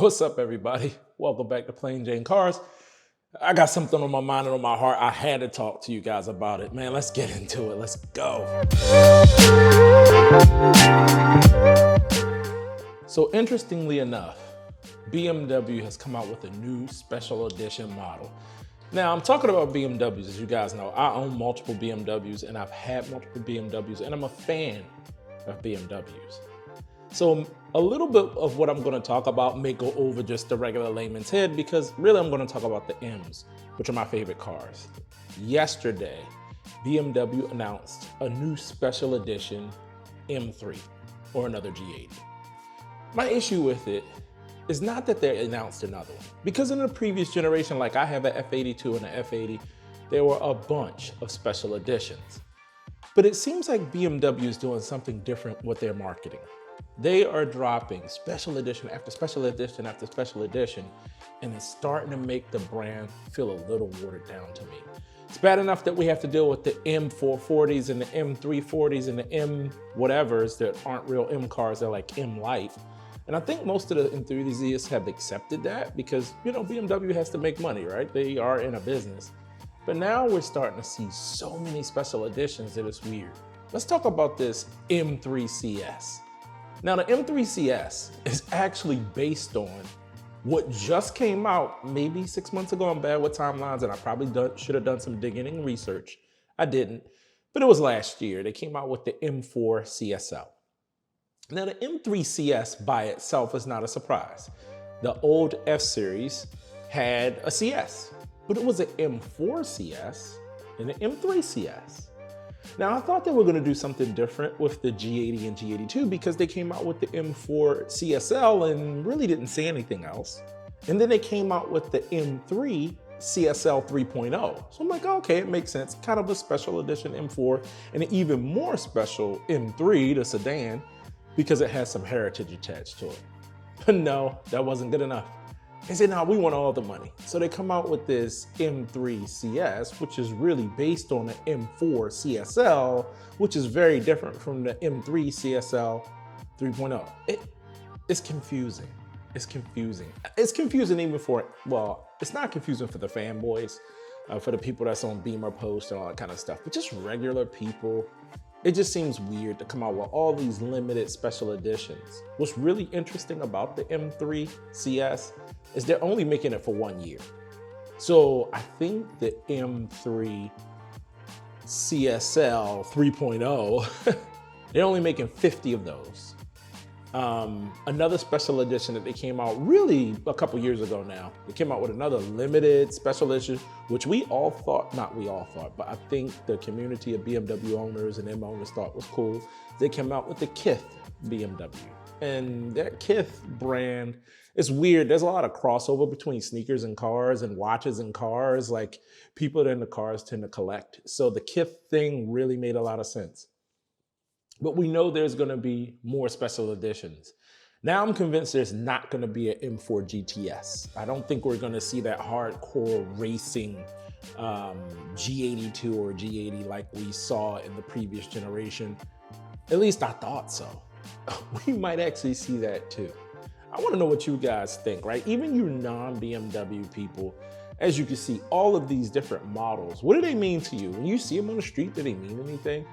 What's up, everybody? Welcome back to Plain Jane Cars. I got something on my mind and on my heart. I had to talk to you guys about it. Man, let's get into it. Let's go. So interestingly enough, BMW has come out with a new special edition model. Now, I'm talking about BMWs, as you guys know. I own multiple BMWs and I've had multiple BMWs and I'm a fan of BMWs. So a little bit of what I'm going to talk about may go over just the regular layman's head because really I'm going to talk about the M's, which are my favorite cars. Yesterday, BMW announced a new special edition M3 or another G80. My issue with it is not that they announced another one, because in the previous generation, like I have an F82 and an F80, there were a bunch of special editions. But it seems like BMW is doing something different with their marketing. They are dropping special edition after special edition after special edition, and it's starting to make the brand feel a little watered down to me. It's bad enough that we have to deal with the M440s and the M340s and the M whatevers that aren't real M cars, they're like M Light. And I think most of the enthusiasts have accepted that because, you know, BMW has to make money, right? They are in a business. But now we're starting to see so many special editions that it's weird. Let's talk about this M3 CS. Now, the M3 CS is actually based on what just came out maybe 6 months ago. I'm bad with timelines, and I probably should have done some digging and research. I didn't, but it was last year. They came out with the M4 CSL. Now, the M3 CS by itself is not a surprise. The old F series had a CS, but it was an M4 CS and an M3 CS. Now, I thought they were going to do something different with the G80 and G82 because they came out with the M4 CSL and really didn't say anything else. And then they came out with the M3 CSL 3.0. So I'm like, okay, it makes sense. Kind of a special edition M4 and an even more special M3, the sedan, because it has some heritage attached to it. But no, that wasn't good enough. They said, no, we want all the money. So they come out with this M3 CS, which is really based on the M4 CSL, which is very different from the M3 CSL 3.0. It's confusing. It's confusing. It's confusing even for, well, it's not confusing for the fanboys, for the people that's on Beamer Post and all that kind of stuff, but just regular people. It just seems weird to come out with all these limited special editions. What's really interesting about the M3 CS is they're only making it for 1 year. So I think the M3 CSL 3.0, they're only making 50 of those. Another special edition that they came out really a couple years ago now. They came out with another limited special edition, which we all thought, not we all thought, but I think the community of BMW owners and M owners thought was cool. They came out with the Kith BMW. And that Kith brand is weird. There's a lot of crossover between sneakers and cars and watches and cars. Like people that are into cars tend to collect. So the Kith thing really made a lot of sense. But we know there's gonna be more special editions. Now I'm convinced there's not gonna be an M4 GTS. I don't think we're gonna see that hardcore racing G82 or G80 like we saw in the previous generation. At least I thought so. We might actually see that too. I wanna know what you guys think, right? Even you non-BMW people, as you can see, all of these different models, what do they mean to you? When you see them on the street, do they mean anything?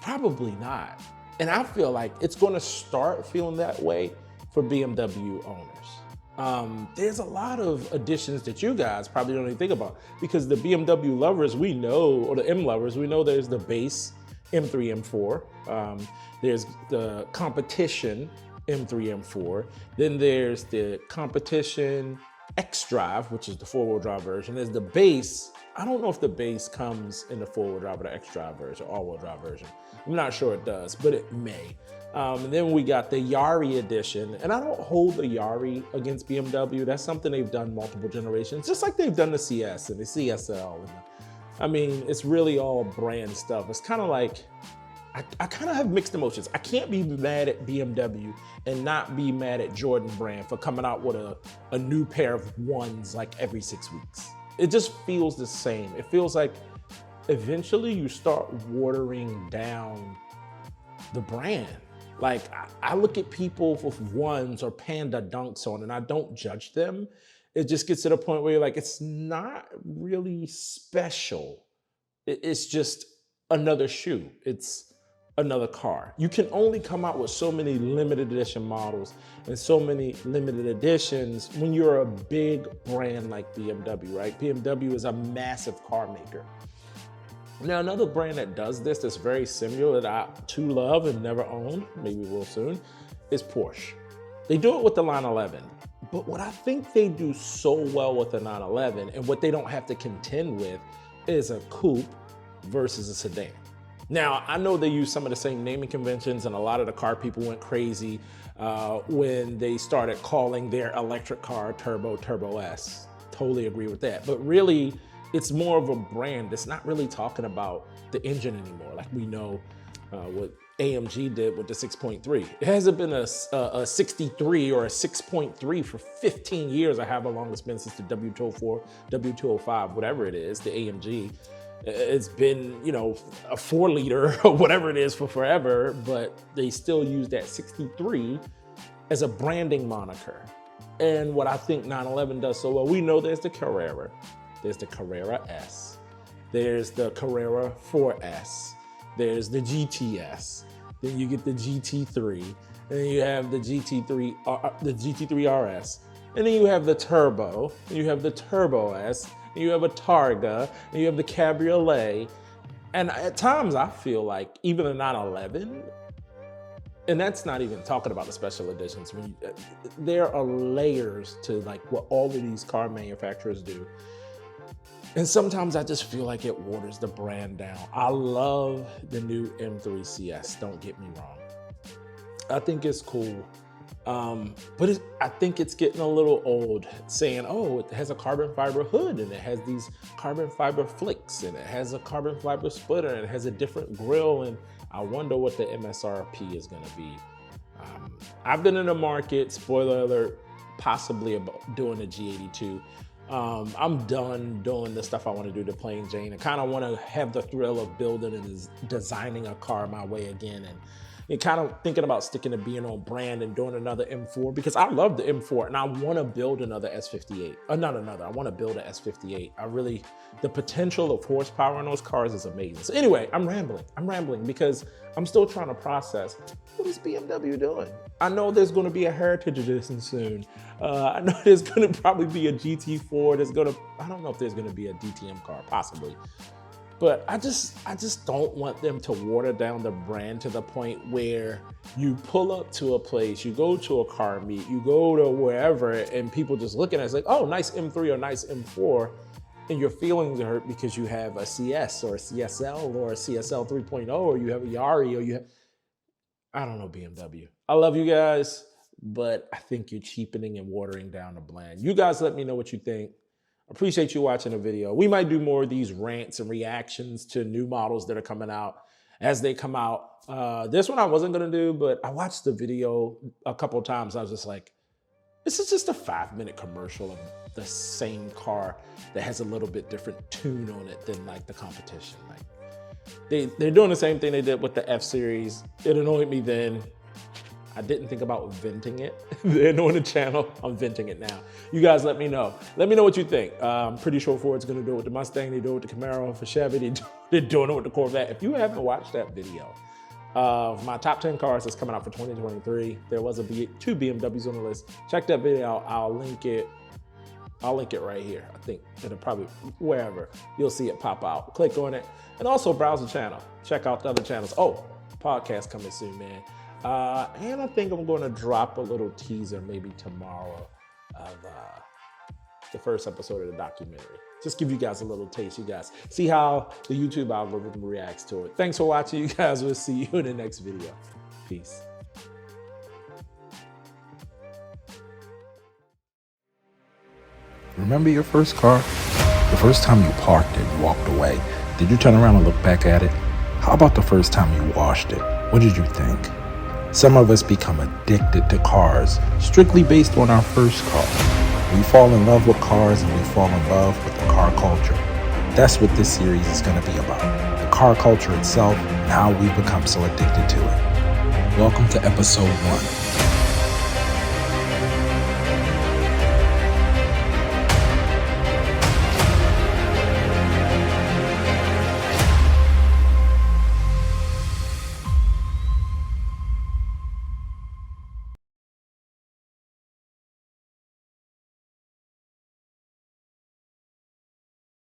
Probably not. And I feel like it's gonna start feeling that way for BMW owners. There's a lot of additions that you guys probably don't even think about because the BMW lovers we know, or the M lovers, we know there's the base M3, M4. There's the competition M3, M4. Then there's the competition X-Drive, which is the four-wheel drive version. There's the base. I don't know if the base comes in the four-wheel drive or the X-Drive version, or all-wheel drive version. I'm not sure it does, but it may. And then we got the Yari edition, and I don't hold the Yari against BMW. That's something they've done multiple generations, just like they've done the CS and the CSL. And I mean, it's really all brand stuff. It's kind of like, I kind of have mixed emotions. I can't be mad at BMW and not be mad at Jordan brand for coming out with a new pair of ones like every 6 weeks. It just feels the same. It feels like eventually you start watering down the brand. Like, I look at people with ones or Panda Dunks on, and I don't judge them. It just gets to the point where you're like, it's not really special. It's just another shoe. It's another car. You can only come out with so many limited edition models and so many limited editions when you're a big brand like BMW, right? BMW is a massive car maker. Now, another brand that does this that's very similar that I too love and never owned, maybe will soon, is Porsche. They do it with the 911, but what I think they do so well with the 911 and what they don't have to contend with is a coupe versus a sedan. Now, I know they use some of the same naming conventions, and a lot of the car people went crazy when they started calling their electric car Turbo S. Totally agree with that. But really, it's more of a brand. It's not really talking about the engine anymore, like we know what AMG did with the 6.3. It hasn't been a 63 or a 6.3 for 15 years, or however long it's been since the W204, W205, whatever it is, the AMG. It's been, you know, a 4-liter or whatever it is for forever, but they still use that 63 as a branding moniker. And what I think 911 does so well, we know there's the Carrera, there's the Carrera S, there's the Carrera 4S, there's the GTS, then you get the GT3, then you have the GT3 RS, and then you have the Turbo, and you have the Turbo S, and you have a Targa, and you have the Cabriolet. And at times I feel like even the 911, and that's not even talking about the special editions, there are layers to like what all of these car manufacturers do. And sometimes I just feel like it waters the brand down. I love the new M3 CS, don't get me wrong. I think it's cool. But I think it's getting a little old saying, oh, it has a carbon fiber hood and it has these carbon fiber flicks and it has a carbon fiber splitter and it has a different grille, and I wonder what the MSRP is gonna be. I've been in the market, spoiler alert, possibly about doing a G82. I'm done doing the stuff I want to do to plain Jane. I kind of want to have the thrill of building and designing a car my way again, and kind of thinking about sticking to being on brand and doing another M4, because I love the M4 and I want to build another S58. I want to build an S58. The potential of horsepower in those cars is amazing. So anyway, I'm rambling because I'm still trying to process, what is BMW doing? I know there's going to be a Heritage Edition soon. I know there's going to probably be a GT4. I don't know if there's going to be a DTM car, possibly. But I just don't want them to water down the brand to the point where you pull up to a place, you go to a car meet, you go to wherever, and people just looking at it, it's like, oh, nice M3 or nice M4, and your feelings are hurt because you have a CS or a CSL or a CSL 3.0, or you have a Yari, or you have, I don't know, BMW. I love you guys, but I think you're cheapening and watering down the brand. You guys let me know what you think. Appreciate you watching the video. We might do more of these rants and reactions to new models that are coming out as they come out. This one I wasn't gonna do, but I watched the video a couple of times. I was just like, this is just a 5-minute commercial of the same car that has a little bit different tune on it than like the competition. Like they're doing the same thing they did with the F-Series. It annoyed me then. I didn't think about venting it. They're doing the channel, I'm venting it now. You guys let me know. Let me know what you think. I'm pretty sure Ford's gonna do it with the Mustang, they do it with the Camaro, for Chevy, they're doing it with the Corvette. If you haven't watched that video of my top 10 cars that's coming out for 2023, there was two BMWs on the list. Check that video out, I'll link it right here. I think it'll probably, wherever, you'll see it pop out. Click on it, and also browse the channel. Check out the other channels. Oh, podcast coming soon, man. And I think I'm going to drop a little teaser maybe tomorrow of the first episode of the documentary. Just give you guys a little taste. You guys see how the YouTube algorithm reacts to it. Thanks for watching, you guys. We'll see you in the next video. Peace. Remember your first car? The first time you parked it and walked away. Did you turn around and look back at it? How about the first time you washed it? What did you think? Some of us become addicted to cars strictly based on our first car. We fall in love with cars and we fall in love with the car culture. That's what this series is going to be about. The car culture itself and how we become so addicted to it. Welcome to episode 1.